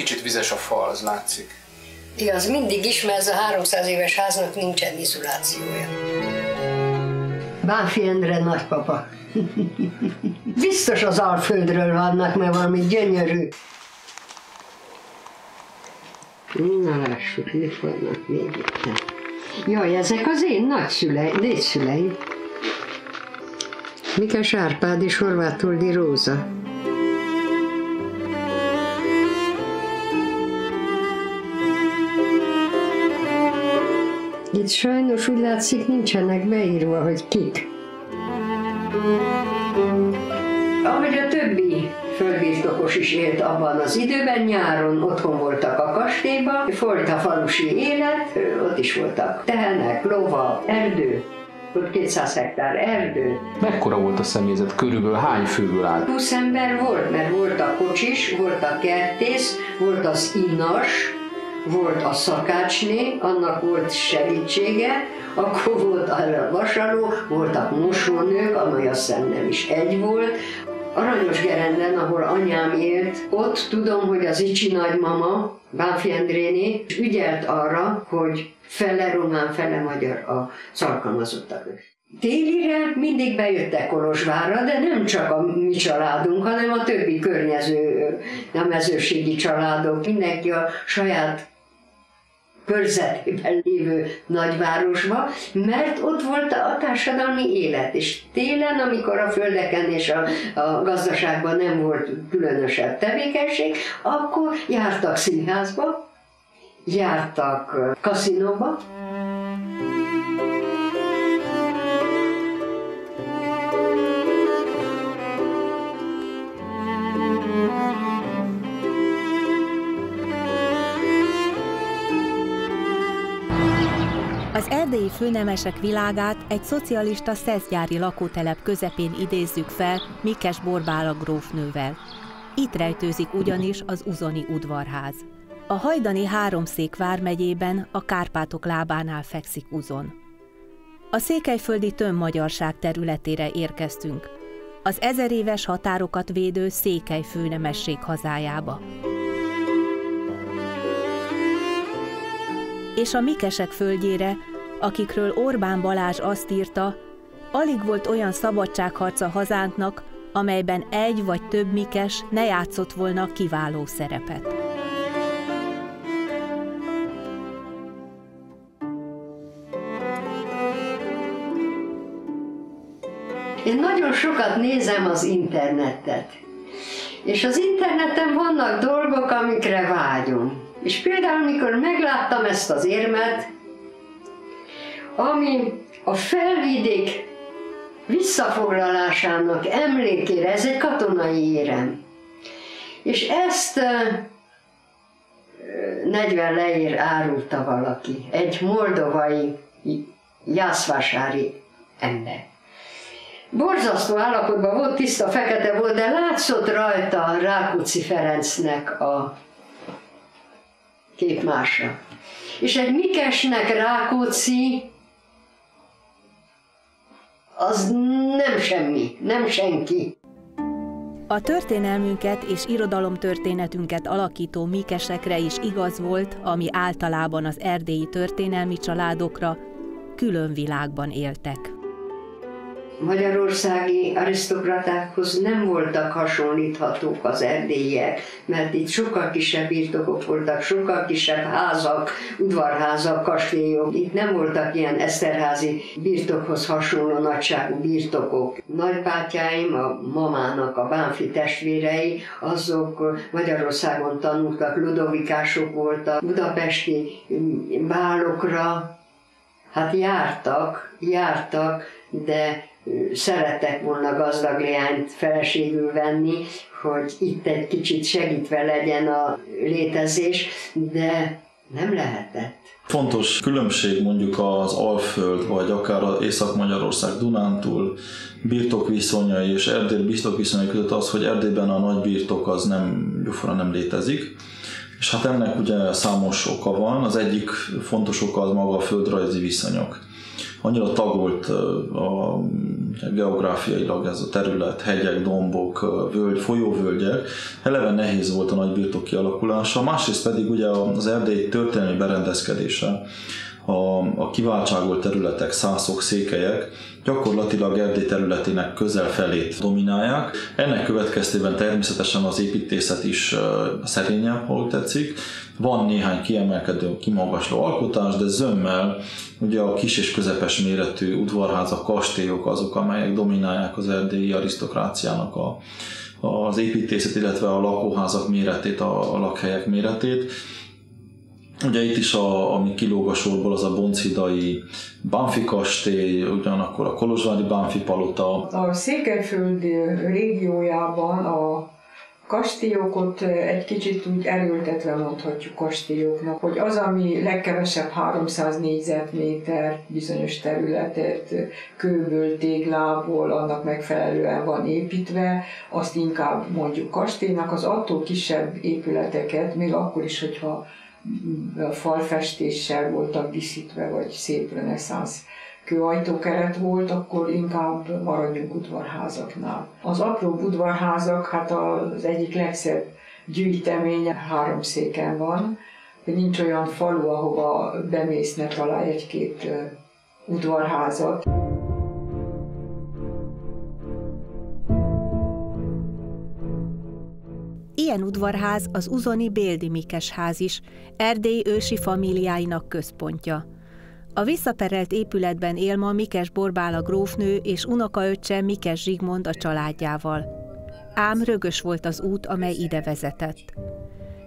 kicsit vizes a fal, az látszik. Igaz, mindig is, mert ez a 300 éves háznak nincsen izolációja. Bánffy Endre nagypapa. Biztos az Alföldről vannak, mert valami gyönyörű. Na lássuk, mit vannak még itt. Jaj, ezek az én dédszüleim. Mikes Árpád és Horváth-Toldi Róza. Itt sajnos úgy látszik, nincsenek beírva, hogy kik. Ahogy a többi földbirtokos is élt abban az időben, nyáron otthon voltak a kastélyban, folyt a falusi élet, ott is voltak tehenek, lova, erdő, ott 200 hektár erdő. Mekkora volt a személyzet? Körülbelül hány főből állt? 20 ember volt, mert volt a kocsis, volt a kertész, volt az innas, volt a szakácsné, annak volt segítsége, akkor volt a vasaló, voltak mosónők, amely azt hiszem nem is egy volt. Aranyosgerenden, ahol anyám élt, ott tudom, hogy az Icsi nagymama, Bánffy Endréné ügyelt arra, hogy fele román, fele magyar a alkalmazottak. Télire mindig bejöttek Kolozsvárra, de nem csak a mi családunk, hanem a többi környező, a mezőségi családok, mindenki a saját körzetében lévő nagyvárosba, mert ott volt a társadalmi élet, és télen, amikor a földeken és a gazdaságban nem volt különösebb tevékenység, akkor jártak színházba, jártak kaszinóba. Az erdélyi főnemesek világát egy szocialista szeszgyári lakótelep közepén idézzük fel Mikes Borbála grófnővel. Itt rejtőzik ugyanis az uzoni udvarház. A hajdani Háromszék vármegyében a Kárpátok lábánál fekszik Uzon. A székelyföldi tömbmagyarság területére érkeztünk, az 1000 éves határokat védő székely főnemesség hazájába. És a mikesek földjére, akikről Orbán Balázs azt írta, alig volt olyan szabadságharca hazánknak, amelyben egy vagy több mikes ne játszott volna kiváló szerepet. Én nagyon sokat nézem az internetet, és az interneten vannak dolgok, amikre vágyom. És például, mikor megláttam ezt az érmet, ami a Felvidék visszafoglalásának emlékére, ez egy katonai érem. És ezt 40 leér árulta valaki, egy moldovai jászvásári ember. Borzasztó állapotban volt, tiszta fekete volt, de látszott rajta Rákóczi Ferencnek a képmása. És egy mikesnek Rákóczi az nem semmi, nem senki. A történelmünket és irodalomtörténetünket alakító mikesekre is igaz volt, ami általában az erdélyi történelmi családokra külön világban éltek. Magyarországi arisztokratákhoz nem voltak hasonlíthatók az erdélyiek, mert itt sokkal kisebb birtokok voltak, sokkal kisebb házak, udvarházak, kastélyok. Itt nem voltak ilyen eszterházi birtokhoz hasonló nagyságú birtokok. Nagybátyáim, a mamának a Bánffy testvérei, azok Magyarországon tanultak, ludovikások voltak, budapesti bálokra, hát jártak, de szerettek volna gazdag leányt feleségül venni, hogy itt egy kicsit segítve legyen a létezés, de nem lehetett. Fontos különbség mondjuk az Alföld, vagy akár az Észak-Magyarország Dunántúl birtokviszonyai és Erdély birtokviszonyai között az, hogy Erdélyben a nagy birtok az nem létezik. És hát ennek ugye számos oka van, az egyik fontos oka az maga a földrajzi viszonyok. annyira tagolt geográfiailag ez a terület, hegyek, dombok, folyóvölgyek, eleve nehéz volt a nagy birtok kialakulása, másrészt pedig ugye az erdély történelmi berendezkedése, a kiváltságolt területek, szászok, székelyek gyakorlatilag Erdély területének közel felét dominálják. Ennek következtében természetesen az építészet is szerényebb, ha úgy tetszik. Van néhány kiemelkedő, kimagasló alkotás, de zömmel ugye a kis és közepes méretű udvarházak, kastélyok azok, amelyek dominálják az erdélyi arisztokráciának az építészet, illetve a lakóházak méretét, a lakhelyek méretét. Ugye itt is, ami kilóg a sorból, az a boncidai Bánffy kastély, ugyanakkor a kolozsvári Bánffy palota. A Székelyföld régiójában a kastélyokat egy kicsit úgy erőltetve mondhatjuk kastélyoknak, hogy az, ami legkevesebb 300 négyzetméter bizonyos területet kőből, téglából, annak megfelelően van építve, azt inkább mondjuk kastélynak, az attól kisebb épületeket, még akkor is, hogyha falfestéssel voltak díszítve, vagy szép reneszánsz kőajtókeret volt, akkor inkább maradjunk udvarházaknál. Az apróbb udvarházak, hát az egyik legszebb gyűjtemény 3 széken van, de nincs olyan falu, ahova bemész, ne találj egy-két udvarházat. Ilyen udvarház az uzoni Béldi Mikes ház is, Erdély ősi famíliáinak központja. A visszaperelt épületben él ma Mikes Borbála grófnő és unokaöccse Mikes Zsigmond a családjával. Ám rögös volt az út, amely ide vezetett.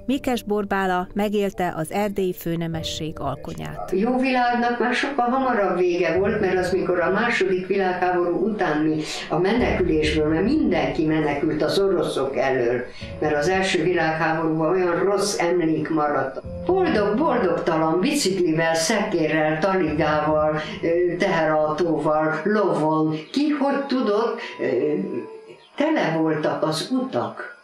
Mikes Borbála megélte az erdélyi főnemesség alkonyát. Jó világnak már sokkal hamarabb vége volt, mert az, mikor a második világháború után mi a menekülésből, mert mindenki menekült az oroszok elől, mert az első világháborúban olyan rossz emlék maradt. Boldog-boldogtalan biciklivel, szekérrel, taligával, teherautóval, lovon, ki hogy tudott, tele voltak az utak.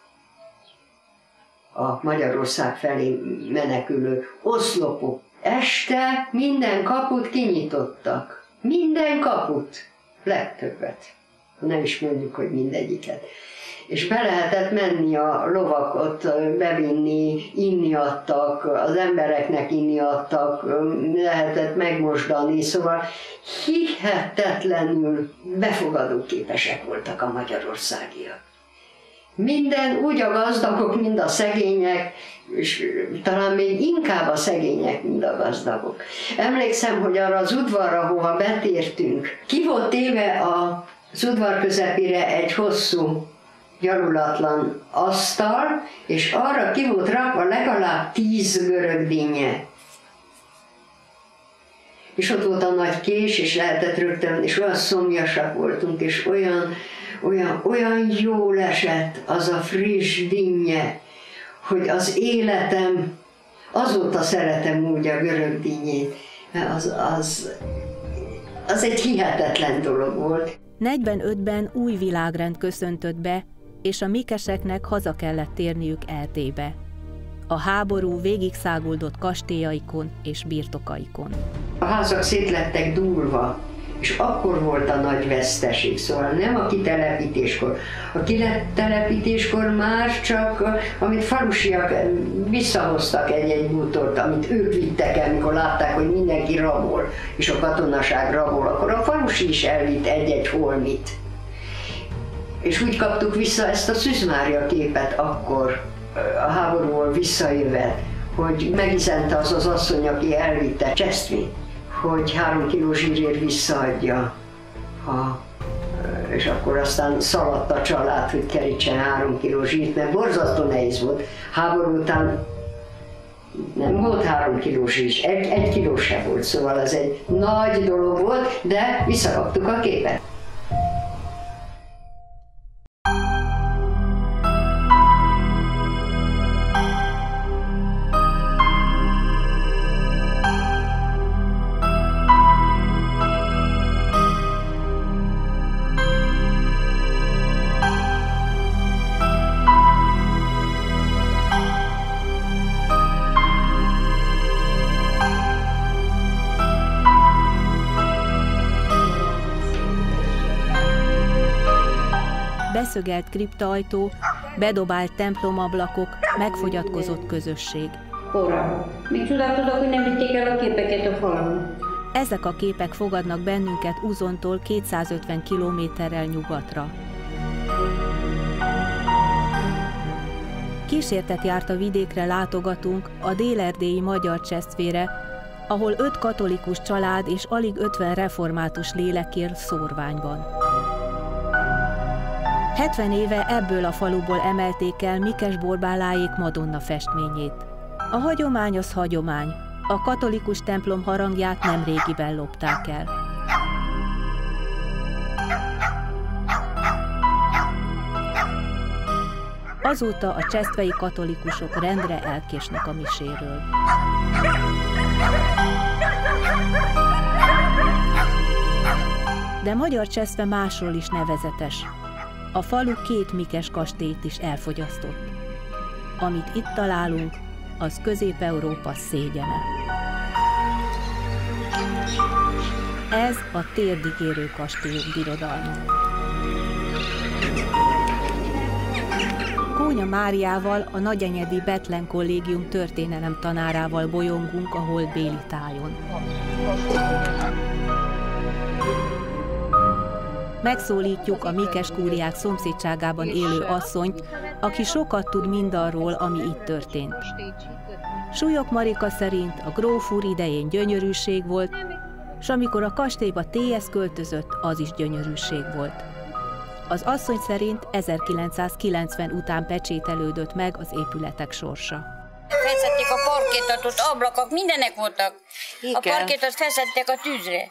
A Magyarország felé menekülő oszlopok. Este minden kaput kinyitottak. Minden kaput. Legtöbbet. Nem is mondjuk, hogy mindegyiket. És be lehetett menni a lovakot, bevinni, inni adtak, az embereknek inni adtak, lehetett megmosdani, szóval hihetetlenül befogadóképesek voltak a magyarországiak. Minden, úgy a gazdagok, mind a szegények, és talán még inkább a szegények, mint a gazdagok. Emlékszem, hogy arra az udvarra, hova betértünk, ki volt téve az udvar közepére egy hosszú, gyarulatlan asztal, és arra ki volt rakva legalább 10 görög dinnye. És ott volt a nagy kés, és lehetett rögtön, és olyan szomjasak voltunk, és olyan jól esett az a friss dinnye, hogy az életem, azóta szeretem úgy a görög dinnyét, az egy hihetetlen dolog volt. 45-ben új világrend köszöntött be, és a Mikeseknek haza kellett térniük Erdélybe. A háború végigszáguldott kastélyaikon és birtokaikon. A házak szétlettek dúlva, és akkor volt a nagy veszteség, szóval nem a kitelepítéskor. A kitelepítéskor már csak, amit falusiak visszahoztak egy-egy bútort, amit ők vittek el, amikor látták, hogy mindenki rabol, és a katonaság rabol, akkor a falusi is elvitt egy-egy holmit. És úgy kaptuk vissza ezt a Szűz Mária képet akkor, a háborúból visszajövet, hogy megizente az az asszony, aki elvitte Csesztvét, hogy 3 kiló zsírért visszaadja, és akkor aztán szaladt a család, hogy kerítsen 3 kiló zsírt, mert borzasztó nehéz volt. Háború után nem volt 3 kiló zsír, 1 kiló se volt, szóval ez egy nagy dolog volt, de visszakaptuk a képet. leszögelt kriptaajtó, bedobált templomablakok, megfogyatkozott közösség. Óra. Még csodálkozok, hogy nem vitték el a képeket a falon. Ezek a képek fogadnak bennünket Uzontól 250 kilométerrel nyugatra. Kísértet járt a vidékre látogatunk, a dél-erdélyi Magyar Csesztvére, ahol 5 katolikus család és alig 50 református lélek él szórványban. 70 éve ebből a faluból emelték el Mikes Borbáláék Madonna festményét. A hagyomány az hagyomány, a katolikus templom harangját nemrégiben lopták el. Azóta a csesztvei katolikusok rendre elkésnek a miséről. De Magyar Csesztve másról is nevezetes. A falu 2 Mikes kastélyt is elfogyasztott. Amit itt találunk, az Közép-Európa szégyene. Ez a térdig érő kastélyok birodalma. Kónya Máriával, a Nagyenyedi Bethlen Kollégium történelem tanárával bolyongunk a holdbéli tájon. Megszólítjuk a Mikes kúriák szomszédságában élő asszonyt, aki sokat tud mindarról, ami itt történt. Súlyog Marika szerint a gróf úr idején gyönyörűség volt, s amikor a kastélyba T.S. költözött, az is gyönyörűség volt. Az asszony szerint 1990 után pecsételődött meg az épületek sorsa. Feszették a parkétot, ott ablakok, mindenek voltak. Igen. A parkétot feszették a tűzre.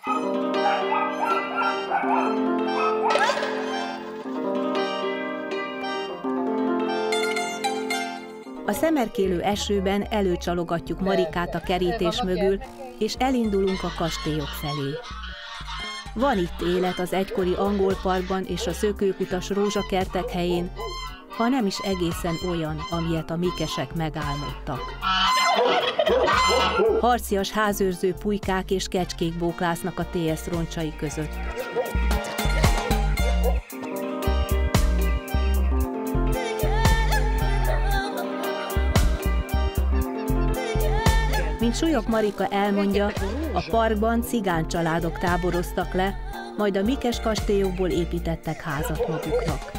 A szemerkélő esőben előcsalogatjuk Marikát a kerítés mögül, és elindulunk a kastélyok felé. Van itt élet az egykori angol parkban és a szökőkutas rózsakertek helyén, ha nem is egészen olyan, amilyet a mikesek megálmodtak. Harcias házőrző pulykák és kecskék bóklásznak a T.S. roncsai között. Mint Súlyog Marika elmondja, a parkban cigány családok táboroztak le, majd a Mikes kastélyokból építettek házat maguknak.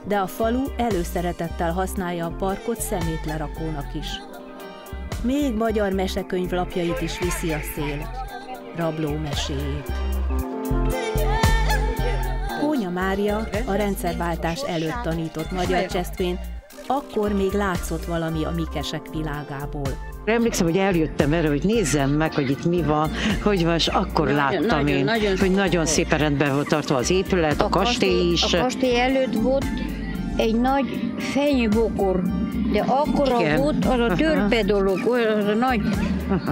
De a falu előszeretettel használja a parkot szemétlerakónak is. Még magyar mesekönyvlapjait is viszi a szél, rabló meséjét. Kónya Mária a rendszerváltás előtt tanított Magyar Csesztvén, akkor még látszott valami a mikesek világából. Emlékszem, hogy eljöttem erre, hogy nézzem meg, hogy itt mi van, hogy van, és akkor láttam én, hogy nagyon szépen rendben volt tartva az épület, a kastély is. A kastély előtt volt egy nagy fenyőbokor, de akkora volt az a törpe dolog, az a nagy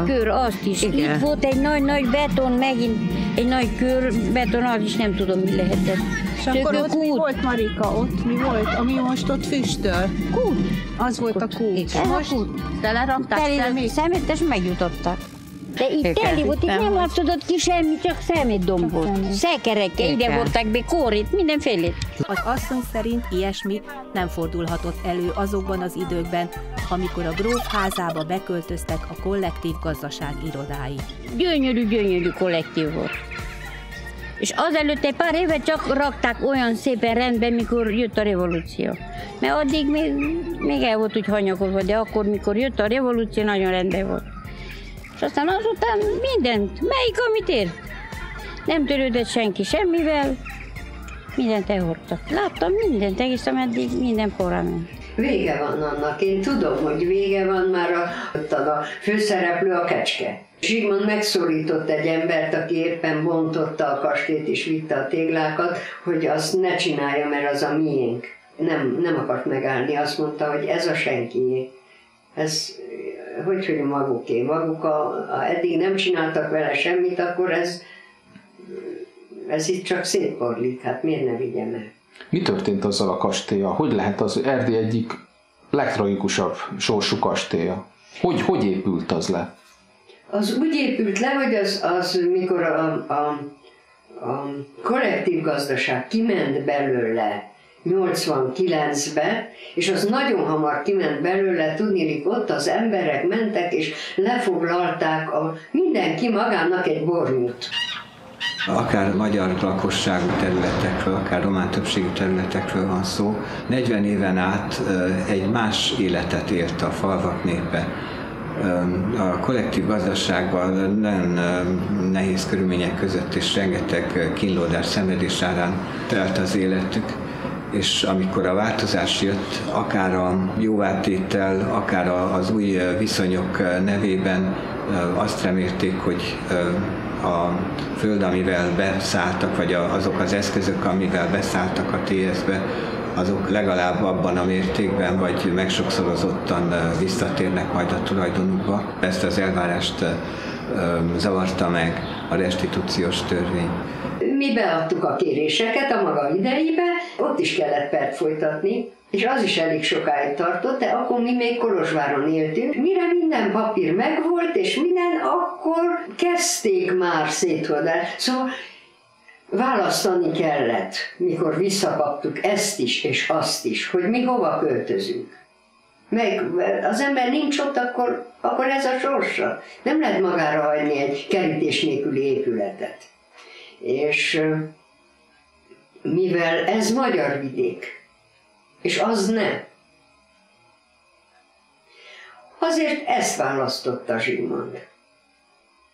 kör, azt is. Igen. Itt volt egy nagy beton, megint egy nagy kör, beton, az is nem tudom, mi lehetett. És akkor ott mi volt, Marika? Ott mi volt? Ami most ott füstöl? Kút. Az volt a kút. Igen. Most telerakták szemét? Szemét, és megjutottak. De itt teli volt, itt nem látszódott ki semmi, csak szemétdomb volt. Szekerekkel, ide voltak be kórét, mindenfélét. Az asszony szerint ilyesmi nem fordulhatott elő azokban az időkben, amikor a gróf házába beköltöztek a kollektív gazdaság irodái. Gyönyörű kollektív volt. És azelőtt egy pár éve csak rakták olyan szépen rendben, mikor jött a revolúció. Mert addig még el volt úgy hanyagolva, de akkor, mikor jött a revolúció, nagyon rendben volt. És aztán azután mindent, melyik amit ért. Nem törődött senki semmivel, mindent elhordtak. Láttam mindent, egész ameddig minden porra ment. Vége van annak, én tudom, hogy vége van, már a főszereplő a kecske. Zsigmond megszólított egy embert, aki éppen bontotta a kastélyt és vitte a téglákat, hogy azt ne csinálja, mert az a miénk. Nem akart megállni, azt mondta, hogy ez a senkié. Ez, hogy maguké. Maguk eddig nem csináltak vele semmit, akkor ez itt csak szétporlik, hát miért ne vigyem el? Mi történt azzal a kastéllyal? Hogy lehet az Erdély egyik legtragikusabb sorsú kastélya? Hogy épült az le? Az úgy épült le, hogy az mikor a kollektív gazdaság kiment belőle, 89-be, és az nagyon hamar kiment belőle, tudniillik ott az emberek mentek, és lefoglalták mindenki magának egy bornyút. Akár magyar lakosságú területekről, akár román többségű területekről van szó, 40 éven át egy más életet élt a falvak népe. A kollektív gazdaságban nagyon nehéz körülmények között és rengeteg kínlódás, szenvedés árán telt az életük, és amikor a változás jött, akár a jóvátétel, akár az új viszonyok nevében azt remélték, hogy a föld, amivel beszálltak, vagy azok az eszközök, amivel beszálltak a TS-be, azok legalább abban a mértékben, vagy megsokszorozottan visszatérnek majd a tulajdonukba. Ezt az elvárást zavarta meg a restitúciós törvény. Mi beadtuk a kéréseket a maga idejébe, ott is kellett pert folytatni, és az is elég sokáig tartott, de akkor mi még Kolozsváron éltünk. Mire minden papír megvolt, és minden, akkor kezdték már szétholdani. Szóval választani kellett, mikor visszakaptuk ezt is és azt is, hogy mi hova költözünk. Meg az ember nincs ott, akkor ez a sorsa. Nem lehet magára hagyni egy kerítés nélküli épületet. És mivel ez magyar vidék, és az nem, azért ezt választotta Zsigmond.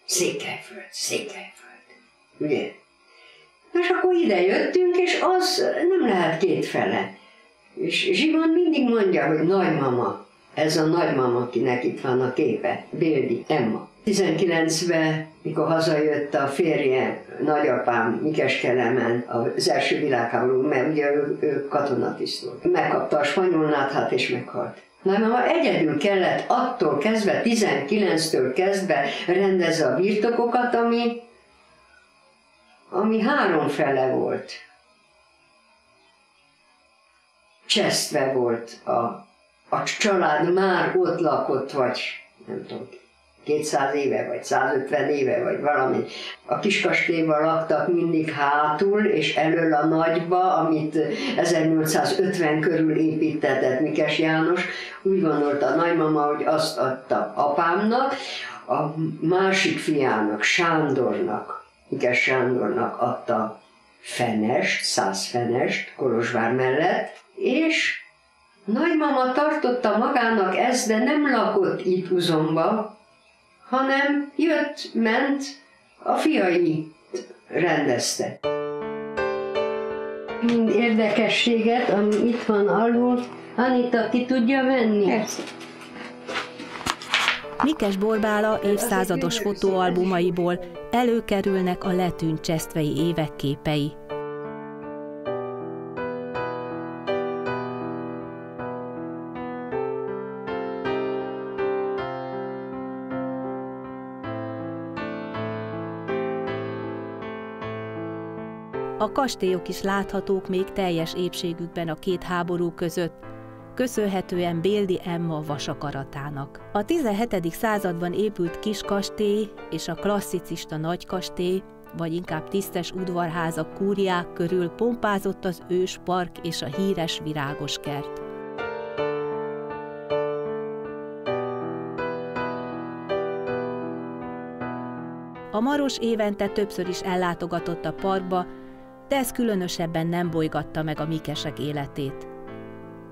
Székelyföld, ugye? És akkor ide jöttünk, és az nem lehet kétfele. És Zsigmond mindig mondja, hogy nagymama, ez a nagymama, akinek itt van a képe, Béldi Emma. 19-ben, mikor hazajött a férje, nagyapám Mikeskelemen az első világháború, mert ugye ő katonatiszt volt. Megkapta a spanyol náthát és meghalt. Nagymama egyedül kellett attól kezdve, 19-től kezdve rendezze a birtokokat, ami háromfele volt. Csesztve volt a család, már ott lakott, vagy nem tudom, 200 éve, vagy 150 éve, vagy valami. A kiskastélyban laktak mindig hátul, és elől a nagyba, amit 1850 körül építetett Mikes János. Úgy gondolta a nagymama, hogy azt adta apámnak, a másik fiának, Sándornak, Mikes Sándornak adta fenest, 100 fenest Kolozsvár mellett, és nagymama tartotta magának ezt, de nem lakott itt Uzomba, hanem jött, ment, a fiai rendezte. Mind érdekességet, ami itt van alul, Anita, ki tudja venni? Persze. Mikes Borbála évszázados fotóalbumaiból előkerülnek a letűnt csesztvei évek képei. A kastélyok is láthatók még teljes épségükben a két háború között, köszönhetően Béldi Emma vasakaratának. A 17. században épült kiskastély és a klasszicista nagykastély, vagy inkább tisztes udvarházak, kúriák körül pompázott az őspark és a híres virágos kert. A Maros évente többször is ellátogatott a parkba, de ez különösebben nem bolygatta meg a mikesek életét.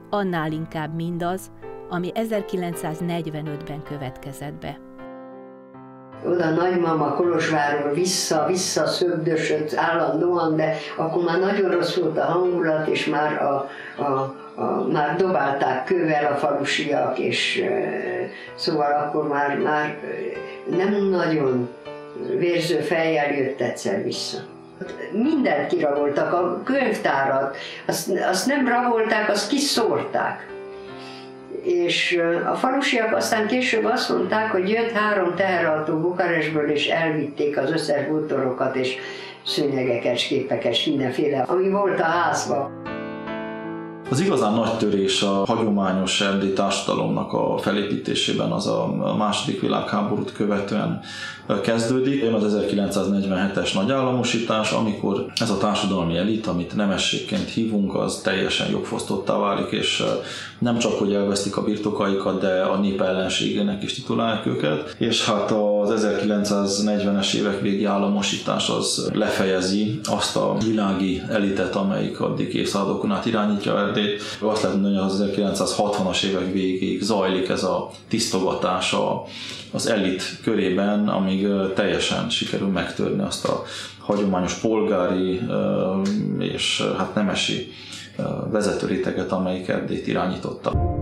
Annál inkább mindaz, ami 1945-ben következett be. Oda nagymama Kolozsvárról vissza szögdösött állandóan, de akkor már nagyon rossz volt a hangulat, és már dobálták kővel a falusiak, és szóval akkor már nem nagyon vérző fejjel jött egyszer vissza. Mindent kiraboltak, a könyvtárat, azt nem rabolták, azt kiszórták. És a falusiak aztán később azt mondták, hogy jött 3 teherautó Bukarestből, és elvitték az összes bútorokat és szőnyegeket, képeket, mindenféle, ami volt a házban. Az igazán nagy törés a hagyományos erdélyi társadalomnak a felépítésében az a második világháborút követően kezdődik. Jön az 1947-es nagyállamosítás, amikor ez a társadalmi elit, amit nemességként hívunk, az teljesen jogfosztottá válik, és nem csak, hogy elvesztik a birtokaikat, de a nép ellenségének is titulálják őket. És hát az 1940-es évek végi államosítás az lefejezi azt a világi elitet, amelyik addig évszázadokon át irányítja Erdélyt. Azt lehet mondani, hogy az 1960-as évek végéig zajlik ez a tisztogatás az elit körében, amíg teljesen sikerül megtörni azt a hagyományos polgári és hát nemesi vezetőréteget, amelyik Erdélyt irányította.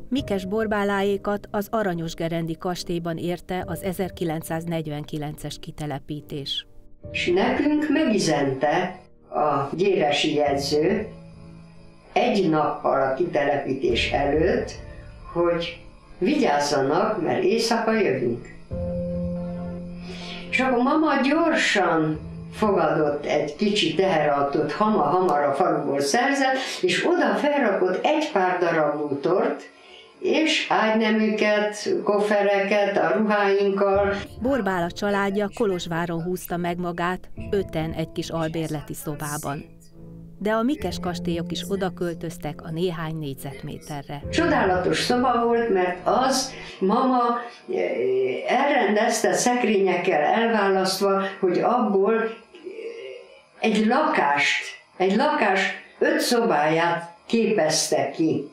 Mikes borbáláékat az Aranyosgerendi kastélyban érte az 1949-es kitelepítés. És nekünk megizente a gyéresi jegyző egy nappal a kitelepítés előtt, hogy vigyázzanak, mert éjszaka jövünk. És akkor mama gyorsan fogadott egy kicsi teherautót, hamar a faluból szerzett, és oda felrakott egy pár darab bútort, és ágyneműket, koffereket a ruháinkkal. Borbála családja Kolozsváron húzta meg magát, 5-en egy kis albérleti szobában. De a Mikes kastélyok is oda költöztek a néhány négyzetméterre. Csodálatos szoba volt, mert az mama elrendezte szekrényekkel elválasztva, hogy abból egy lakás 5 szobáját képezte ki.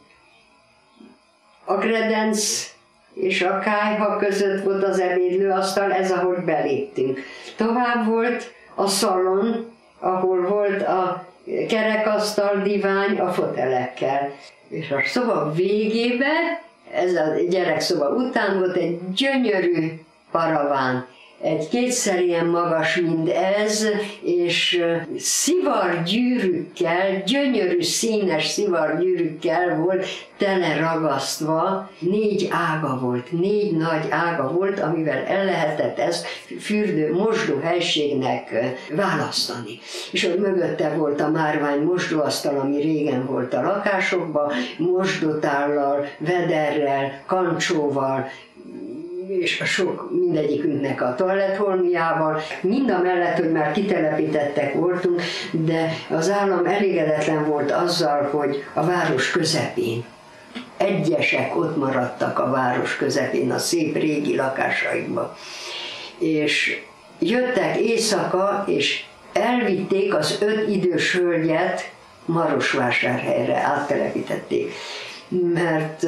A kredenc és a kályha között volt az ebédlőasztal, ez ahogy beléptünk. Tovább volt a szalon, ahol volt a kerekasztal, divány a fotelekkel. És a szoba végébe, ez a gyerekszoba után volt egy gyönyörű paraván. Egy 2-szer ilyen magas, mint ez, és szivargyűrűkkel, gyönyörű színes szivargyűrűkkel volt teleragasztva, 4 ága volt, 4 nagy ága volt, amivel el lehetett ezt mosdó helységnek választani. És ott mögötte volt a márvány mosdóasztal, ami régen volt a lakásokban, mosdótállal, vederrel, kancsóval, és a sok mindegyikünknek a toalettholmiával. Mind a mellett, hogy már kitelepítettek voltunk, de az állam elégedetlen volt azzal, hogy a város közepén, egyesek ott maradtak a város közepén, a szép régi lakásaikba. És jöttek éjszaka, és elvitték az 5 idős hölgyet Marosvásárhelyre, áttelepítették. Mert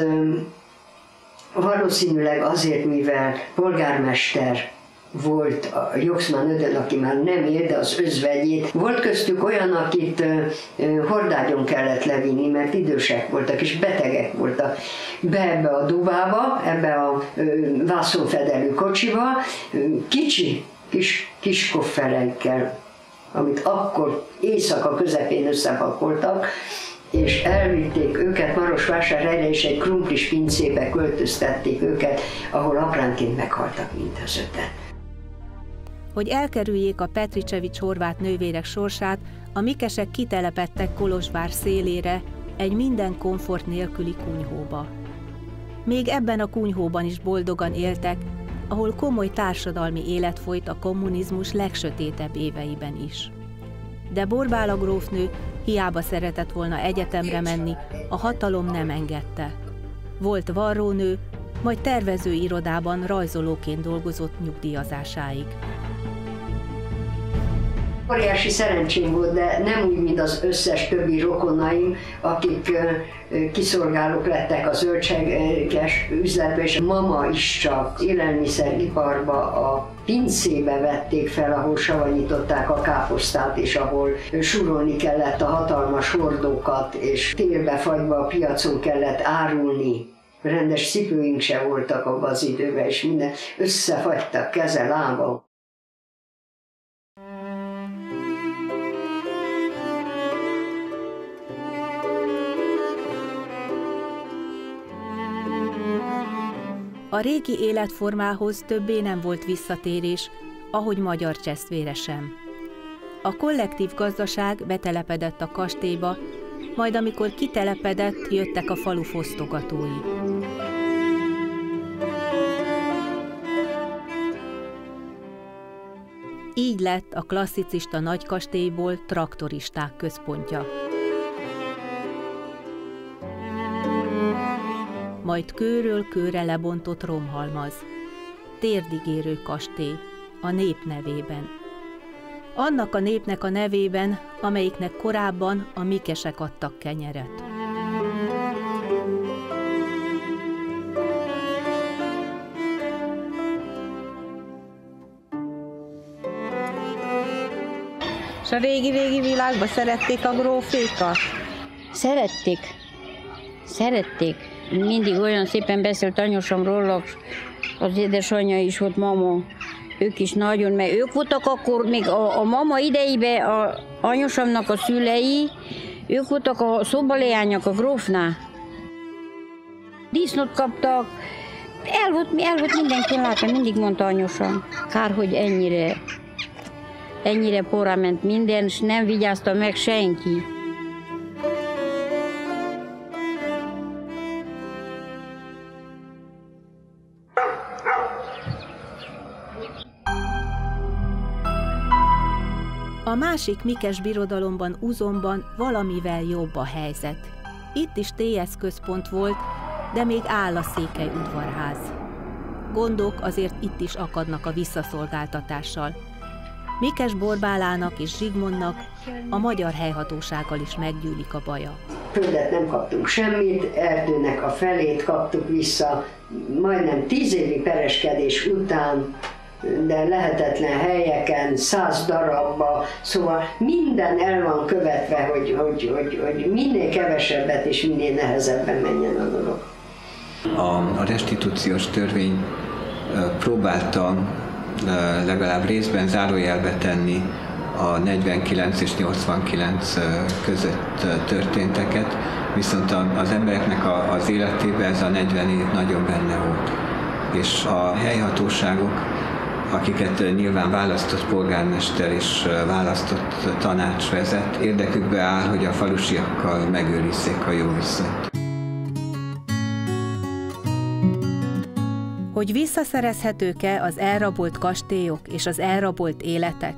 valószínűleg azért, mivel polgármester volt a Joxman Ödön, aki már nem él, de az özvegyét. Volt köztük olyan, akit hordágyon kellett levinni, mert idősek voltak és betegek voltak. Ebbe a dubába, ebbe a vászonfedelű kocsiba, kis kofferekkel, amit akkor éjszaka közepén összepakoltak, és elvitték őket Marosvásárhelyre, és egy krumplis pincébe költöztették őket, ahol apránként meghaltak mind az 5-en. Hogy elkerüljék a Petricevics horvát nővérek sorsát, a mikesek kitelepedtek Kolozsvár szélére, egy minden komfort nélküli kunyhóba. Még ebben a kunyhóban is boldogan éltek, ahol komoly társadalmi élet folyt a kommunizmus legsötétebb éveiben is. De Borbála grófnő hiába szeretett volna egyetemre menni, a hatalom nem engedte. Volt varrónő, majd tervezőirodában rajzolóként dolgozott nyugdíjazásáig. Óriási szerencsém volt, de nem úgy, mint az összes többi rokonaim, akik kiszolgálók lettek a zöldséges üzletbe, és mama is csak élelmiszeriparba, a pincébe vették fel, ahol savanyították a káposztát, és ahol surolni kellett a hatalmas hordókat, és télbe fagyva a piacon kellett árulni. Rendes cipőink se voltak abban az időben, és minden összefagytak keze, lába. A régi életformához többé nem volt visszatérés, ahogy magyar Csesztvére sem. A kollektív gazdaság betelepedett a kastélyba, majd amikor kitelepedett, jöttek a falu fosztogatói. Így lett a klasszicista nagykastélyból traktoristák központja. Majd kőről kőre lebontott romhalmaz. Térdigérő kastély, a nép nevében. Annak a népnek a nevében, amelyiknek korábban a mikesek adtak kenyeret. És a régi világban szerették a grófékat? Szerették. Mindig olyan szépen beszélt anyósom róla, az édesanyja is volt, mama. Ők is nagyon, mert ők voltak akkor, még a mama idejében, a anyósomnak a szülei, ők voltak a szobaleányok a grófnál. Disznót kaptak, el volt mindenki látni, mindig mondta anyósom. Kár, hogy ennyire porrá ment minden, és nem vigyázta meg senki. A másik mikes birodalomban, Uzonban valamivel jobb a helyzet. Itt is TS központ volt, de még áll a székely udvarház. Gondok azért itt is akadnak a visszaszolgáltatással. Mikes Borbálának és Zsigmondnak a magyar helyhatósággal is meggyűlik a baja. Földet nem kaptunk semmit, Erdőnek a felét kaptuk vissza, majdnem 10 évi pereskedés után, de lehetetlen helyeken, 100 darabba, szóval minden el van követve, hogy minél kevesebbet és minél nehezebben menjen a dolog. A restitúciós törvény próbálta legalább részben zárójelbe tenni a 49 és 89 között történteket, viszont az embereknek az életében ez a 40 év nagyon benne volt. És a helyhatóságok, akiket nyilván választott polgármester és választott tanács vezet, érdekükbe áll, hogy a falusiakkal megőrizzék a jó viszonyt. Hogy visszaszerezhetők-e az elrabolt kastélyok és az elrabolt életek?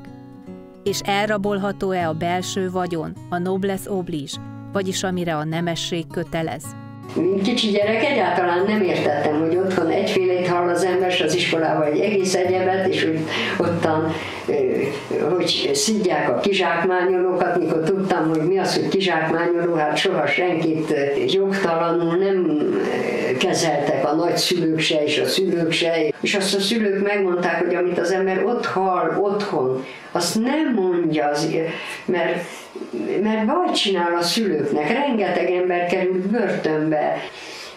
És elrabolható-e a belső vagyon, a noblesse oblige, vagyis amire a nemesség kötelez? Mint kicsi gyerek egyáltalán nem értettem, hogy otthon egyfélét hall az ember, az iskolában egy egész egyebet, és hogy ottan, hogy szidják a kizsákmányolókat, mikor tudtam, hogy mi az, hogy kizsákmányoló, hát soha senkit jogtalanul nem kezeltek a nagyszülők se és a szülők se. És azt a szülők megmondták, hogy amit az ember ott hall otthon, azt nem mondja, mert bajt csinál a szülőknek, rengeteg ember került börtönbe.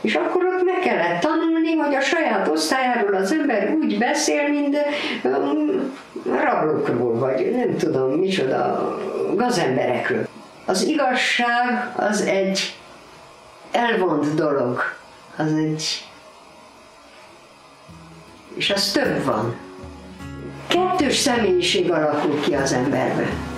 És akkor ott meg kellett tanulni, hogy a saját osztályáról az ember úgy beszél, mint rablókról, vagy nem tudom micsoda, gazemberekről. Az igazság az egy elvont dolog, és az több van. Kettős személyiség alakul ki az emberben.